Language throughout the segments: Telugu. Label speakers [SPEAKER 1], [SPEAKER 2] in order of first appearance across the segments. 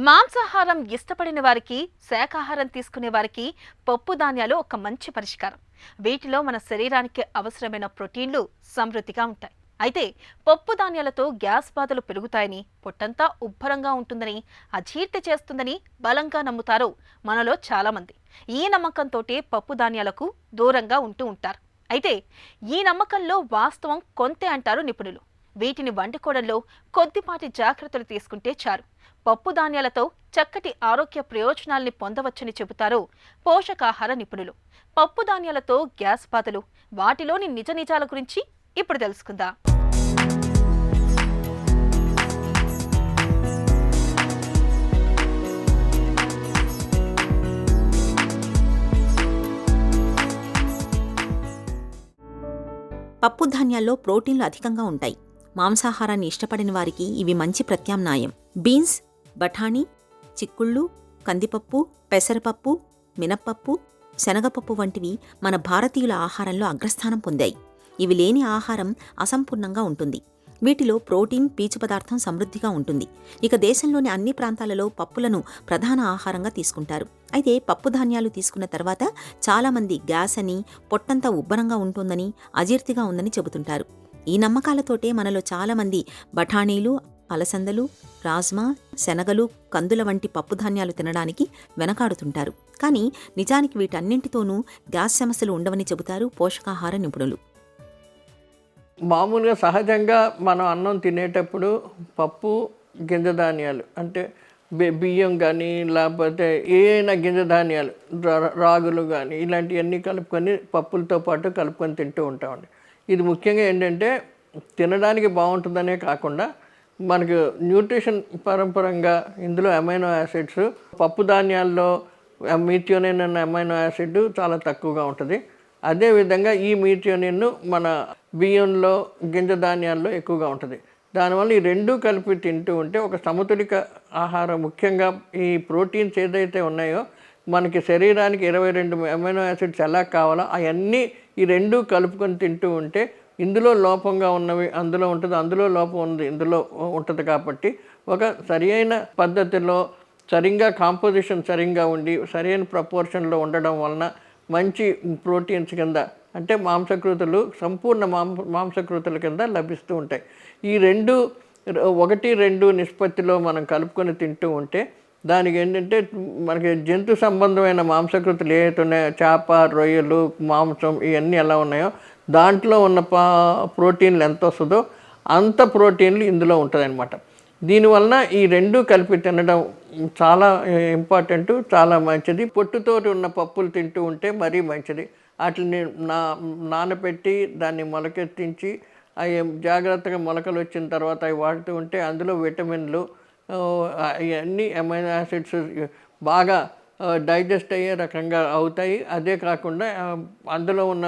[SPEAKER 1] మాంసాహారం ఇష్టపడిన వారికి, శాకాహారం తీసుకునే వారికి పప్పు ధాన్యాలు ఒక మంచి పరిష్కారం. వీటిలో మన శరీరానికి అవసరమైన ప్రోటీన్లు సమృద్ధిగా ఉంటాయి. అయితే పప్పు ధాన్యాలతో గ్యాస్ బాధలు పెరుగుతాయని, పొట్టంతా ఉబ్బరంగా ఉంటుందని, అజీర్తి చేస్తుందని బలంగా నమ్ముతారు మనలో చాలా మంది. ఈ నమ్మకంతోటే పప్పు ధాన్యాలకు దూరంగా ఉంటూ ఉంటారు. అయితే ఈ నమ్మకంలో వాస్తవం కొంతే అంటారు నిపుణులు. వీటిని వండుకోవడంలో కొద్దిపాటి జాగ్రత్తలు తీసుకుంటే చాలు పప్పు ధాన్యాలతో చక్కటి ఆరోగ్య ప్రయోజనాల్ని పొందవచ్చని చెబుతారు పోషకాహార నిపుణులు. పప్పు ధాన్యాలతో గ్యాస్ బాధలు, వాటిలోని నిజ నిజాల గురించి ఇప్పుడు తెలుసుకుందాం.
[SPEAKER 2] పప్పు ధాన్యాల్లో ప్రోటీన్లు అధికంగా ఉంటాయి. మాంసాహారాన్ని ఇష్టపడిన వారికి ఇవి మంచి ప్రత్యామ్నాయం. బీన్స్, బఠానీ, చిక్కుళ్ళు, కందిపప్పు, పెసరపప్పు, మినప్పప్పు, శనగపప్పు వంటివి మన భారతీయుల ఆహారంలో అగ్రస్థానం పొందాయి. ఇవి లేని ఆహారం అసంపూర్ణంగా ఉంటుంది. వీటిలో ప్రోటీన్, పీచు పదార్థం సమృద్ధిగా ఉంటుంది. ఇక దేశంలోని అన్ని ప్రాంతాలలో పప్పులను ప్రధాన ఆహారంగా తీసుకుంటారు. అయితే పప్పు ధాన్యాలు తీసుకున్న తర్వాత చాలామంది గ్యాస్ అని, పొట్టంతా ఉబ్బరంగా ఉంటుందని, అజీర్తిగా ఉందని చెబుతుంటారు. ఈ నమ్మకాలతోటే మనలో చాలామంది బఠానీలు, అలసందలు, రాజ్మా, శనగలు, కందుల వంటి పప్పు ధాన్యాలు తినడానికి వెనకాడుతుంటారు. కానీ నిజానికి వీటన్నింటితోనూ గ్యాస్ సమస్యలు ఉండవని చెబుతారు పోషకాహార నిపుణులు.
[SPEAKER 3] మామూలుగా సహజంగా మనం అన్నం తినేటప్పుడు పప్పు, గింజ ధాన్యాలు అంటే బియ్యం కానీ లేకపోతే ఏమైనా గింజ ధాన్యాలు, రాగులు కానీ ఇలాంటివన్నీ కలుపుకొని పప్పులతో పాటు కలుపుకొని తింటూ ఉంటామండి. ఇది ముఖ్యంగా ఏంటంటే తినడానికి బాగుంటుందనే కాకుండా మనకు న్యూట్రిషన్ పరంపరంగా ఇందులో అమైనో యాసిడ్స్, పప్పు ధాన్యాల్లో మీథియోనిన్ అనే అమైనో యాసిడ్ చాలా తక్కువగా ఉంటుంది. అదేవిధంగా ఈ మీథియోనిన్ మన బియ్యంలో, గింజ ధాన్యాల్లో ఎక్కువగా ఉంటుంది. దానివల్ల ఈ రెండూ కలిపి తింటూ ఉంటే ఒక సమతులిత ఆహారం, ముఖ్యంగా ఈ ప్రోటీన్స్ ఏదైతే ఉన్నాయో మనకి శరీరానికి 22 అమైనో యాసిడ్స్ ఎలా కావాలో అవన్నీ ఈ రెండూ కలుపుకొని తింటూ ఉంటే ఇందులో లోపంగా ఉన్నవి అందులో ఉంటుంది, అందులో లోపం ఉంది ఇందులో ఉంటుంది. కాబట్టి ఒక సరియైన పద్ధతిలో సరిగ్గా కాంపోజిషన్ సరిగ్గా ఉండి సరైన ప్రపోర్షన్లో ఉండడం వలన మంచి ప్రోటీన్స్ కింద అంటే మాంసకృతులు, సంపూర్ణ మాంసకృతుల కింద లభిస్తూ ఉంటాయి. ఈ 1:2 నిష్పత్తిలో మనం కలుపుకొని తింటూ ఉంటే దానికి ఏంటంటే మనకి జంతు సంబంధమైన మాంసకృతులు ఏవైతే ఉన్నాయో, చేప, రొయ్యలు, మాంసం ఇవన్నీ ఎలా ఉన్నాయో దాంట్లో ఉన్న ప్రోటీన్లు ఎంత వస్తుందో అంత ప్రోటీన్లు ఇందులో ఉంటుందన్నమాట. దీనివలన ఈ రెండూ కలిపి తినడం చాలా ఇంపార్టెంట్, చాలా మంచిది. పొట్టుతోటి ఉన్న పప్పులు తింటూ ఉంటే మరీ మంచిది. వాటిని నానబెట్టి దాన్ని మొలకెత్తించి అవి జాగ్రత్తగా మొలకలు వచ్చిన తర్వాత అవి వాడుతూ ఉంటే అందులో విటమిన్లు, ఇవన్నీ అమైనో యాసిడ్స్ బాగా డైజెస్ట్ అయ్యే రకంగా అవుతాయి. అదే కాకుండా అందులో ఉన్న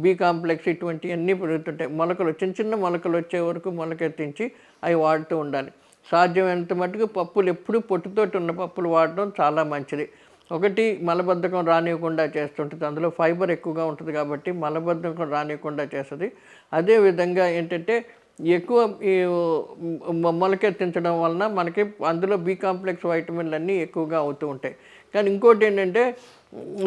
[SPEAKER 3] బి కాంప్లెక్స్ ఇటువంటివన్నీ పెరుగుతుంటాయి. మొలకలు, చిన్న చిన్న మొలకలు వచ్చే వరకు మొలకెత్తించి అవి వాడుతూ ఉండాలి. సాధ్యమైనంత మటుకు పప్పులు ఎప్పుడు పొట్టుతోటి ఉన్న పప్పులు వాడడం చాలా మంచిది. ఒకటి మలబద్ధకం రానివ్వకుండా చేస్తుంటుంది, అందులో ఫైబర్ ఎక్కువగా ఉంటుంది కాబట్టి మలబద్ధకం రానివ్వకుండా చేస్తుంది. అదేవిధంగా ఏంటంటే ఎక్కువ ఈ మొలకెత్తించడం వలన మనకి అందులో బి కాంప్లెక్స్ వైటమిన్లు అన్నీ ఎక్కువగా అవుతూ ఉంటాయి. కానీ ఇంకోటి ఏంటంటే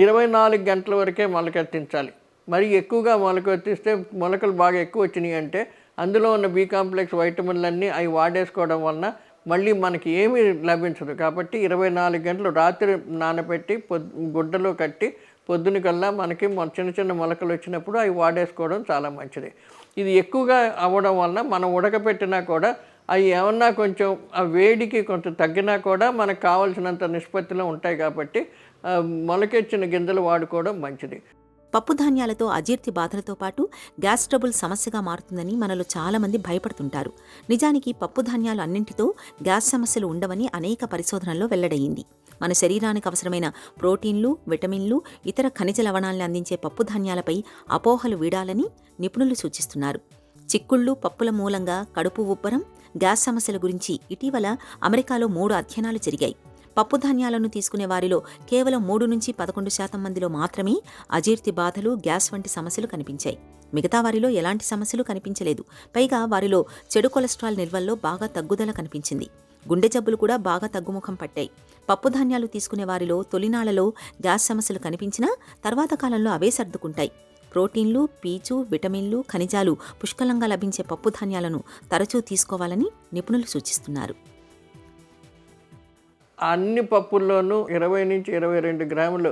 [SPEAKER 3] 24 గంటల వరకే మొలకెత్తించాలి. మరి ఎక్కువగా మొలకెత్తిస్తే మొలకలు బాగా ఎక్కువ వచ్చినాయి అంటే అందులో ఉన్న బి కాంప్లెక్స్ వైటమిన్లన్నీ అవి వాడేసుకోవడం వలన మళ్ళీ మనకి ఏమీ లభించదు. కాబట్టి 24 గంటలు రాత్రి నానబెట్టి గుడ్డలో కట్టి పొద్దున కల్లా మనకి చిన్న చిన్న మొలకలు వచ్చినప్పుడు అవి వాడేసుకోవడం చాలా మంచిది. ఇది ఎక్కువగా అవ్వడం వలన మనం ఉడకపెట్టినా కూడా అవి ఏమన్నా కొంచెం ఆ వేడికి కొంచెం తగ్గినా కూడా మనకు కావాల్సినంత నిష్పత్తిలో ఉంటాయి. కాబట్టి మొలకెచ్చిన గింజలు వాడుకోవడం మంచిది.
[SPEAKER 2] పప్పు ధాన్యాలతో అజీర్తి బాధలతో పాటు గ్యాస్ ట్రబుల్ సమస్యగా మారుతుందని మనలో చాలామంది భయపడుతుంటారు. నిజానికి పప్పు ధాన్యాలు అన్నింటితో గ్యాస్ సమస్యలు ఉండవని అనేక పరిశోధనల్లో వెల్లడయ్యింది. మన శరీరానికి అవసరమైన ప్రోటీన్లు, విటమిన్లు, ఇతర ఖనిజ లవణాలను అందించే పప్పు ధాన్యాలపై అపోహలు వీడాలని నిపుణులు సూచిస్తున్నారు. చిక్కుళ్ళు, పప్పుల మూలంగా కడుపు ఉబ్బరం, గ్యాస్ సమస్యల గురించి ఇటీవల అమెరికాలో 3 అధ్యయనాలు జరిగాయి. పప్పు ధాన్యాలను తీసుకునే వారిలో కేవలం 3-11% మందిలో మాత్రమే అజీర్తి బాధలు, గ్యాస్ వంటి సమస్యలు కనిపించాయి. మిగతా వారిలో ఎలాంటి సమస్యలు కనిపించలేదు. పైగా వారిలో చెడు కొలెస్ట్రాల్ నిల్వల్లో బాగా తగ్గుదల కనిపించింది. గుండె జబ్బులు కూడా బాగా తగ్గుముఖం పట్టాయి. పప్పుధాన్యాలు తీసుకునే వారిలో తొలినాళ్లలో గ్యాస్ సమస్యలు కనిపించినా తర్వాత కాలంలో అవే సర్దుకుంటాయి. ప్రోటీన్లు, పీచు, విటమిన్లు, ఖనిజాలు పుష్కలంగా లభించే పప్పుధాన్యాలను తరచూ తీసుకోవాలని నిపుణులు సూచిస్తున్నారు.
[SPEAKER 3] అన్ని పప్పుల్లోనూ 20 నుంచి 22 గ్రాములు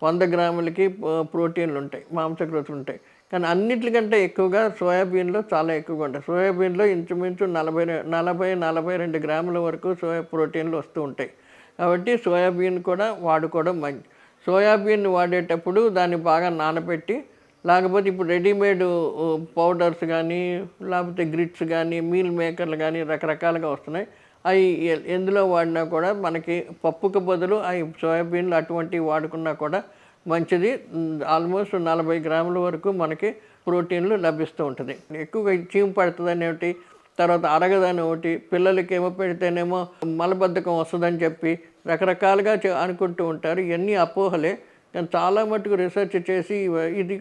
[SPEAKER 3] 100 గ్రాములకి ప్రోటీన్లు ఉంటాయి, మాంసకృతులు ఉంటాయి. కానీ అన్నిటికంటే ఎక్కువగా సోయాబీన్లో చాలా ఎక్కువగా ఉంటాయి. సోయాబీన్లో ఇంచుమించు 40-42 గ్రాముల వరకు ప్రోటీన్లు వస్తూ ఉంటాయి. కాబట్టి సోయాబీన్ కూడా వాడుకోవడం మంచి. సోయాబీన్ వాడేటప్పుడు దాన్ని బాగా నానబెట్టి, లేకపోతే ఇప్పుడు రెడీమేడ్ పౌడర్స్ కానీ, లేకపోతే గ్రిట్స్ కానీ, మీల్ మేకర్లు కానీ రకరకాలుగా వస్తున్నాయి. అవి ఎందులో వాడినా కూడా మనకి పప్పుకు బదులు అవి సోయాబీన్లు అటువంటివి వాడుకున్నా కూడా మంచిది. ఆల్మోస్ట్ 40 గ్రాముల వరకు మనకి ప్రోటీన్లు లభిస్తూ ఉంటుంది. ఎక్కువగా చీము పడుతుందని ఒకటి, తర్వాత అరగదని ఒకటి, పిల్లలకి ఏమో పెడితేనేమో మలబద్ధకం వస్తుందని చెప్పి రకరకాలుగా అనుకుంటూ ఉంటారు. ఇవన్నీ అపోహలే. కానీ చాలా మటుకు రీసెర్చ్ చేసి ఇది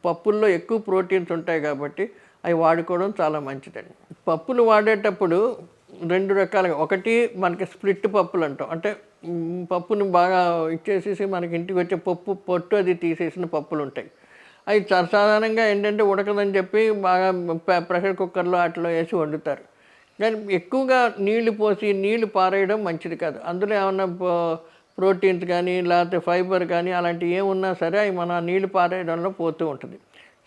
[SPEAKER 3] పప్పుల్లో ఎక్కువ ప్రోటీన్స్ ఉంటాయి కాబట్టి అవి వాడుకోవడం చాలా మంచిదండి. పప్పులు వాడేటప్పుడు 2 రకాలుగా, ఒకటి మనకి స్ప్లిట్ పప్పులు అంటాం. అంటే పప్పుని బాగా ఇచ్చేసేసి మనకి ఇంటికి వచ్చే పొట్టు అది తీసేసిన పప్పులు ఉంటాయి. అవి సాధారణంగా ఏంటంటే ఉడకదని చెప్పి బాగా ప్రెషర్ కుక్కర్లో అట్లా వేసి వండుతారు. కానీ ఎక్కువగా నీళ్లు పోసి నీళ్లు పారేయడం మంచిది కాదు. అందులో ఏమన్నా ప్రోటీన్స్ కానీ లేకపోతే ఫైబర్ కానీ అలాంటివి ఏమున్నా సరే అవి మన నీళ్లు పారేయడంలో పోతూ ఉంటుంది.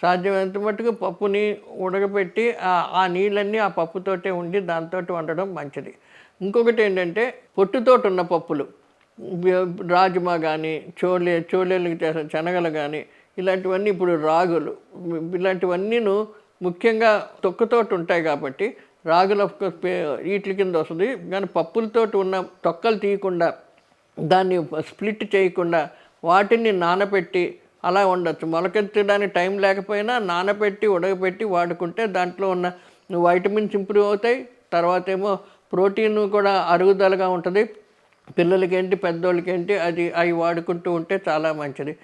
[SPEAKER 3] సాధ్యమైనంత మట్టుకు పప్పుని ఉడకబెట్టి ఆ నీళ్ళన్నీ ఆ పప్పుతోటే ఉండి దాంతో వండడం మంచిది. ఇంకొకటి ఏంటంటే పొట్టుతోటి ఉన్న పప్పులు, రాజ్మా కానీ, చోళేలకు చేసిన శనగలు కానీ, ఇలాంటివన్నీ, ఇప్పుడు రాగులు, ఇలాంటివన్నీను ముఖ్యంగా తొక్కతోటి ఉంటాయి కాబట్టి రాగుల వీటి కింద వస్తుంది. కానీ పప్పులతోటి ఉన్న తొక్కలు తీయకుండా, దాన్ని స్ప్లిట్ చేయకుండా వాటిని నానబెట్టి అలా ఉండొచ్చు. మొలకెత్తడానికి టైం లేకపోయినా నానబెట్టి ఉడకబెట్టి వాడుకుంటే దాంట్లో ఉన్న వైటమిన్స్ ఇంప్రూవ్ అవుతాయి. తర్వాత ఏమో ప్రోటీన్ కూడా అరుగుదలగా ఉంటుంది. పిల్లలకేంటి, పెద్దోళ్ళకేంటి, అవి వాడుకుంటూ ఉంటే చాలా మంచిది.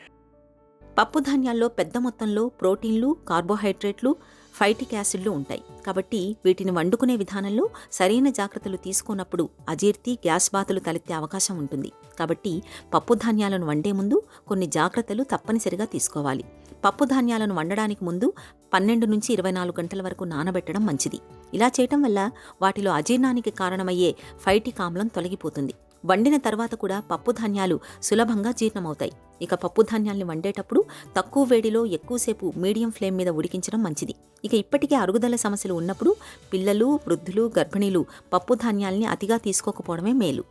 [SPEAKER 2] పప్పుధాన్యాల్లో పెద్ద మొత్తంలో ప్రోటీన్లు, కార్బోహైడ్రేట్లు, ఫైటిక్ యాసిడ్లు ఉంటాయి. కాబట్టి వీటిని వండుకునే విధానంలో సరైన జాగ్రత్తలు తీసుకున్నప్పుడు అజీర్తి, గ్యాస్ బాధలు తలెత్తే అవకాశం ఉంటుంది. కాబట్టి పప్పుధాన్యాలను వండే ముందు కొన్ని జాగ్రత్తలు తప్పనిసరిగా తీసుకోవాలి. పప్పుధాన్యాలను వండడానికి ముందు 12 నుంచి 24 గంటల వరకు నానబెట్టడం మంచిది. ఇలా చేయటం వల్ల వాటిలో అజీర్ణానికి కారణమయ్యే ఫైటిక్ ఆమ్లం తొలగిపోతుంది. వండిన తర్వాత కూడా పప్పుధాన్యాలు సులభంగా జీర్ణమవుతాయి. ఇక పప్పుధాన్యాల్ని వండేటప్పుడు తక్కువ వేడిలో ఎక్కువసేపు మీడియం ఫ్లేమ్ మీద ఉడికించడం మంచిది. ఇక ఇప్పటికే అరుగుదల సమస్యలు ఉన్నప్పుడు పిల్లలు, వృద్ధులు, గర్భిణీలు పప్పుధాన్యాల్ని అతిగా తీసుకోకపోవడమే మేలు.